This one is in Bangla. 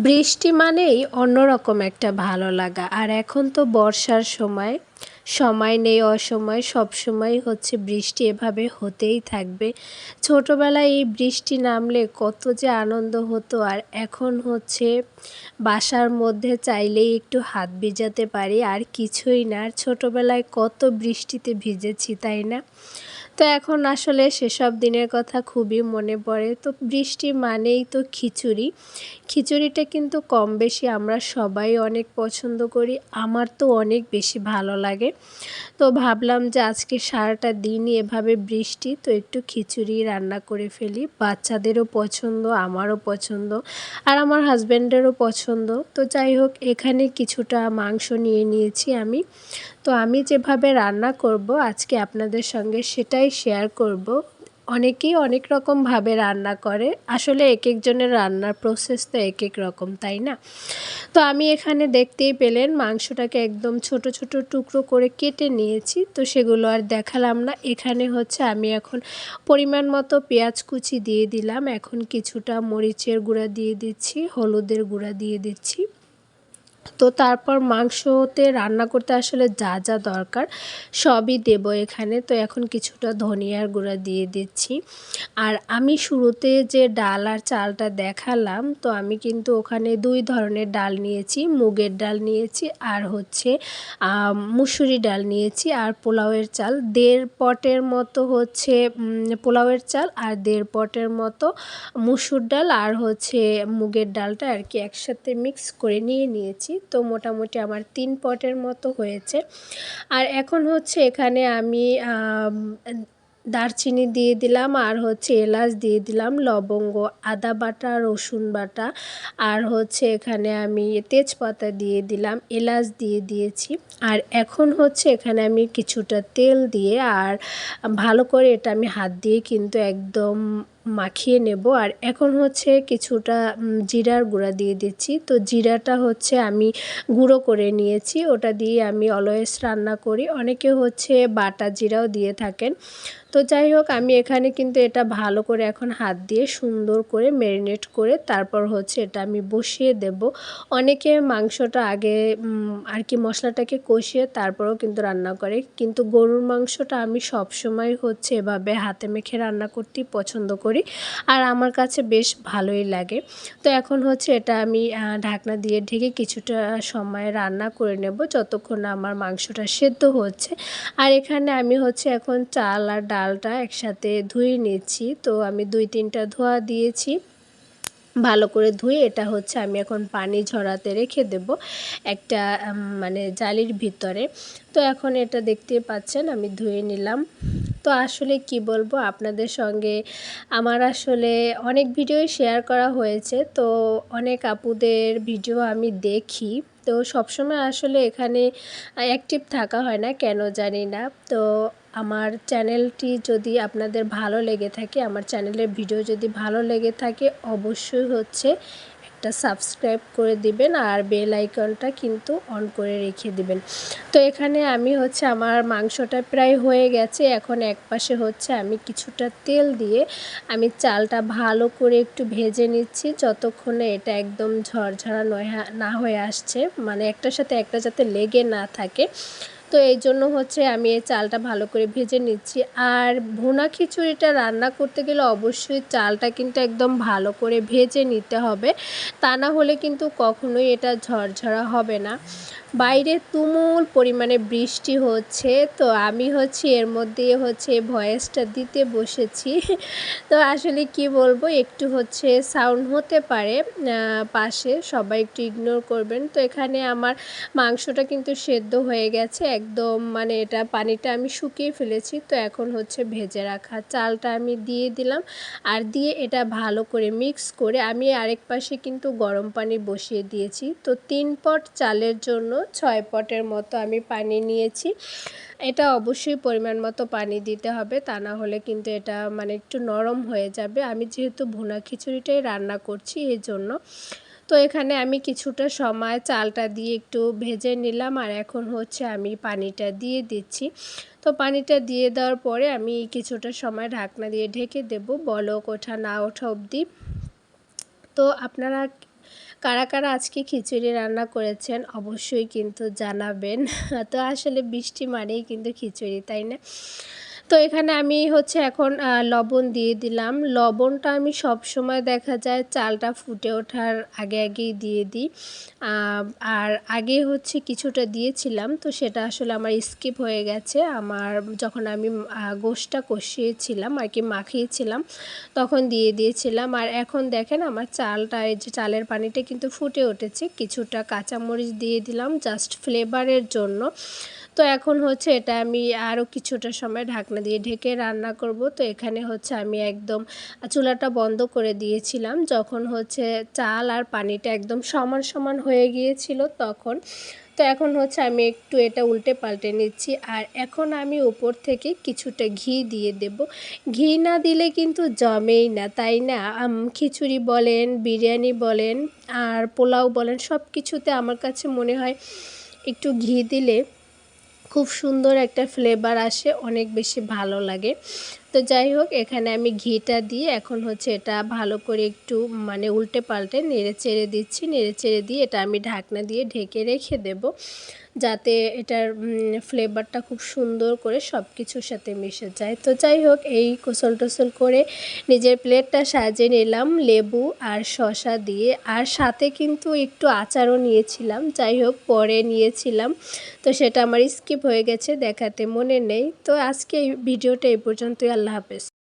বৃষ্টি মানেই অন্যরকম একটা ভালো লাগা। আর এখন তো বর্ষার সময়, সময় নেই অসময়, সবসময় হচ্ছে বৃষ্টি এভাবে হতেই থাকবে। ছোটবেলায় এই বৃষ্টি নামলে কত যে আনন্দ হতো, আর এখন হচ্ছে বাসার মধ্যে চাইলেই একটু হাত ভিজাতে পারি আর কিছুই না। আর ছোটবেলায় কত বৃষ্টিতে ভিজেছি, তাই না? তো এখন আসলে সেসব দিনের কথা খুবই মনে পড়ে। তো বৃষ্টি মানেই তো খিচুড়ি। খিচুড়িটা কিন্তু কম বেশি আমরা সবাই অনেক পছন্দ করি। আমার তো অনেক বেশি ভালো লাগে। তো ভাবলাম যে আজকে সারাটা দিনই এভাবে বৃষ্টি, তো একটু খিচুড়ি রান্না করে ফেলি। বাচ্চাদেরও পছন্দ, আমারও পছন্দ, আর আমার হাসব্যান্ডেরও পছন্দ। তো যাই হোক, এখানে কিছুটা মাংস নিয়ে নিয়েছি আমি। তো আমি যেভাবে রান্না করব আজকে আপনাদের সঙ্গে সেটাই শেয়ার করব। অনেকেই অনেক রকমভাবে রান্না করে, আসলে এক একজনের রান্নার প্রসেস তো এক এক রকম, তাই না? তো আমি এখানে দেখতেই পেলেন মাংসটাকে একদম ছোট ছোট টুকরো করে কেটে নিয়েছি। তো সেগুলো আর দেখালাম না। এখানে হচ্ছে আমি এখন পরিমাণ মতো পেঁয়াজ কুচি দিয়ে দিলাম, এখন কিছুটা মরিচের গুঁড়া দিয়ে দিচ্ছি, হলুদের গুঁড়া দিয়ে দিচ্ছি। তো তারপর মাংসতে রান্না করতে আসলে যা যা দরকার সবই দেব এখানে। তো এখন কিছুটা ধনিয়ার গুঁড়া দিয়ে দিচ্ছি। আর আমি শুরুতে যে ডাল আর চালটা দেখালাম, তো আমি কিন্তু ওখানে ২ ধরনের ডাল নিয়েছি। মুগের ডাল নিয়েছি আর হচ্ছে মুসুরি ডাল নিয়েছি, আর পোলাওয়ের চাল ১.৫ পটের মতো হচ্ছে পোলাওয়ের চাল, আর ১.৫ পটের মতো মুসুর ডাল, আর হচ্ছে মুগের ডালটা আর কি একসাথে মিক্স করে নিয়েছি। তো মোটামুটি আমার ৩ পটের মতো হয়েছে। আর এখন হচ্ছে এখানে আমি দারচিনি দিয়ে দিলাম, আর হচ্ছে এলাচ দিয়ে দিলাম, লবঙ্গ, আদা বাটা, রসুন বাটা, আর হচ্ছে এখানে আমি তেজপাতা দিয়ে দিলাম, এলাচ দিয়ে দিয়েছি। আর এখন হচ্ছে এখানে আমি কিছুটা তেল দিয়ে আর ভালো করে এটা আমি হাত দিয়ে কিন্তু একদম মাখিয়ে নেব। আর এখন হচ্ছে কিছুটা জিরার গুঁড়া দিয়ে দিচ্ছি। তো জিরাটা হচ্ছে আমি গুঁড়ো করে নিয়েছি, ওটা দিয়ে আমি অলওয়েজ রান্না করি। অনেকে হচ্ছে বাটা জিরাও দিয়ে থাকেন। তো যাই হোক, আমি এখানে কিন্তু এটা ভালো করে এখন হাত দিয়ে সুন্দর করে ম্যারিনেট করে তারপর হচ্ছে এটা আমি বসিয়ে দেব। অনেকে মাংসটা আগে আর কি মশলাটাকে কষিয়ে তারপরেও কিন্তু রান্না করে, কিন্তু গরুর মাংসটা আমি সবসময় হচ্ছে এভাবে হাতে মেখে রান্না করতেই পছন্দ করি, আর আমার কাছে বেশ ভালোই লাগে। তো এখন হচ্ছে এটা আমি ঢাকনা দিয়ে ঢেকে কিছুটা সময় রান্না করে নেব, যতক্ষণ না আমার মাংসটা সেদ্ধ হচ্ছে। আর এখানে আমি হচ্ছে এখন চাল আর ডালটা একসাথে ধুয়ে নিচ্ছি। তো আমি ২-৩টা ধোয়া দিয়েছি, ভালো করে ধুয়ে এটা হচ্ছে আমি এখন পানি ঝরাতে রেখে দেব একটা মানে জালির ভিতরে। তো এখন এটা দেখতেই পাচ্ছেন আমি ধুয়ে নিলাম। তো আসলে কি বলবো আপনাদের সঙ্গে, আমার আসলে অনেক ভিডিওই শেয়ার করা হয়েছে, তো অনেক আপুদের ভিডিও আমি দেখি। তো সবসময় আসলে এখানে অ্যাক্টিভ থাকা হয় না, কেন জানি না। তো আমার চ্যানেলটি যদি আপনাদের ভালো লেগে থাকে, আমার চ্যানেলের ভিডিও যদি ভালো লেগে থাকে, অবশ্যই হচ্ছে একটা সাবস্ক্রাইব করে দিবেন আর বেল আইকনটা কিন্তু অন করে রেখে দিবেন। তো এখানে আমি হচ্ছে আমার মাংসটা প্রায় হয়ে গেছে। এখন একপাশে হচ্ছে আমি কিছুটা তেল দিয়ে আমি চালটা ভালো করে একটু ভেজে নিচ্ছি, যতক্ষণে এটা একদম ঝরঝরা না হয়ে আসছে, মানে একটার সাথে একটা যাতে লেগে না থাকে। তো এই জন্য হচ্ছে আমি এই চালটা ভালো করে ভেজে নিচ্ছি। আর ভুনা খিচুড়িটা রান্না করতে গেলে অবশ্যই চালটা কিন্তু একদম ভালো করে ভেজে নিতে হবে, তা না হলে কিন্তু কখনোই এটা ঝরঝরা হবে না। বাইরে তুমুল পরিমাণে বৃষ্টি হচ্ছে, তো আমি হচ্ছে এর মধ্যে হচ্ছে ভয়েসটা দিতে বসেছি। তো আসলে কি বলবো, একটু হচ্ছে সাউন্ড হতে পারে পাশে, সবাই একটু ইগনোর করবেন। তো এখানে আমার মাংসটা কিন্তু সেদ্ধ হয়ে গেছে একদম, মানে এটা পানিটা আমি শুকিয়ে ফেলেছি। তো এখন হচ্ছে ভেজে রাখা চালটা আমি দিয়ে দিলাম, আর দিয়ে এটা ভালো করে মিক্স করে আমি আরেক পাশে কিন্তু গরম পানি বসিয়ে দিয়েছি। তো ৩ পট চালের জন্য ৬ পটের মতো আমি পানি নিয়েছি। এটা অবশ্যই পরিমাণ মতো পানি দিতে হবে, তা না হলে কিন্তু এটা মানে একটু নরম হয়ে যাবে। আমি যেহেতু ভুনা খিচুড়িটাই রান্না করছি এই জন্য। তো এখানে আমি কিছুটা সময় চালটা দিয়ে একটু ভেজে নিলাম, আর এখন হচ্ছে আমি পানিটা দিয়ে দিচ্ছি। তো পানিটা দিয়ে দেওয়ার পরে আমি কিছুটা সময় ঢাকনা দিয়ে ঢেকে দেব, বলক ওঠা না ওঠা অবধি। তো আপনারা কারা কারা আজকে খিচুড়ি রান্না করেছেন অবশ্যই কিন্তু জানাবেন। তো আসলে বৃষ্টি মানেই কিন্তু খিচুড়ি, তাই না? তো এখানে আমি হচ্ছে এখন লবণ দিয়ে দিলাম। লবণটা আমি সবসময় দেখা যায় চালটা ফুটে ওঠার আগেই দিয়ে দিই। আ আর আগে হচ্ছে কিছুটা দিয়েছিলাম, তো সেটা আসলে আমার স্কিপ হয়ে গেছে। আমার যখন আমি গোশটা কষিয়েছিলাম আরকি, মাখিয়েছিলাম, তখন দিয়ে দিয়েছিলাম। আর এখন দেখেন আমার চালটা, এই যে চালের পানিটা কিন্তু ফুটে উঠেছে। কিছুটা কাঁচামরিচ দিয়ে দিলাম জাস্ট ফ্লেভারের জন্য। তো এখন হচ্ছে এটা আমি আরও কিছুটা সময় ঢাকনা দিয়ে ঢেকে রান্না করব। তো এখানে হচ্ছে আমি একদম চুলাটা বন্ধ করে দিয়েছিলাম যখন হচ্ছে চাল আর পানিটা একদম সমান সমান হয়ে গিয়েছিল তখন। তো এখন হচ্ছে আমি একটু এটা উল্টে পাল্টে নিচ্ছি, আর এখন আমি উপর থেকে কিছুটা ঘি দিয়ে দেব। ঘি না দিলে কিন্তু জমেই না, তাই না? খিচুড়ি বলেন, বিরিয়ানি বলেন আর পোলাও বলেন, সব কিছুতে আমার কাছে মনে হয় একটু ঘি দিলে খুব সুন্দর একটা ফ্লেভার আসে, অনেক বেশি ভালো লাগে। তো যাই হোক, এখানে আমি ঘিটা দিয়ে এখন হচ্ছে এটা ভালো করে একটু মানে উল্টে পাল্টে নেড়ে চেড়ে দিচ্ছি। নেড়ে চেড়ে দিয়ে এটা আমি ঢাকনা দিয়ে ঢেকে রেখে দেব, যাতে এটার ফ্লেভারটা খুব সুন্দর করে সব কিছুর সাথে মিশে যায়। তো যাই হোক, এই গোসল টোসল করে নিজের প্লেটটা সাজিয়ে নিলাম লেবু আর শসা দিয়ে, আর সাথে কিন্তু একটু আচারও নিয়েছিলাম। যাই হোক, পরে নিয়েছিলাম, তো সেটা আমার স্কিপ হয়ে গেছে, দেখাতে মনে নেই। তো আজকে এই ভিডিওটা এই পর্যন্তই। আল্লাহ হাফেজ।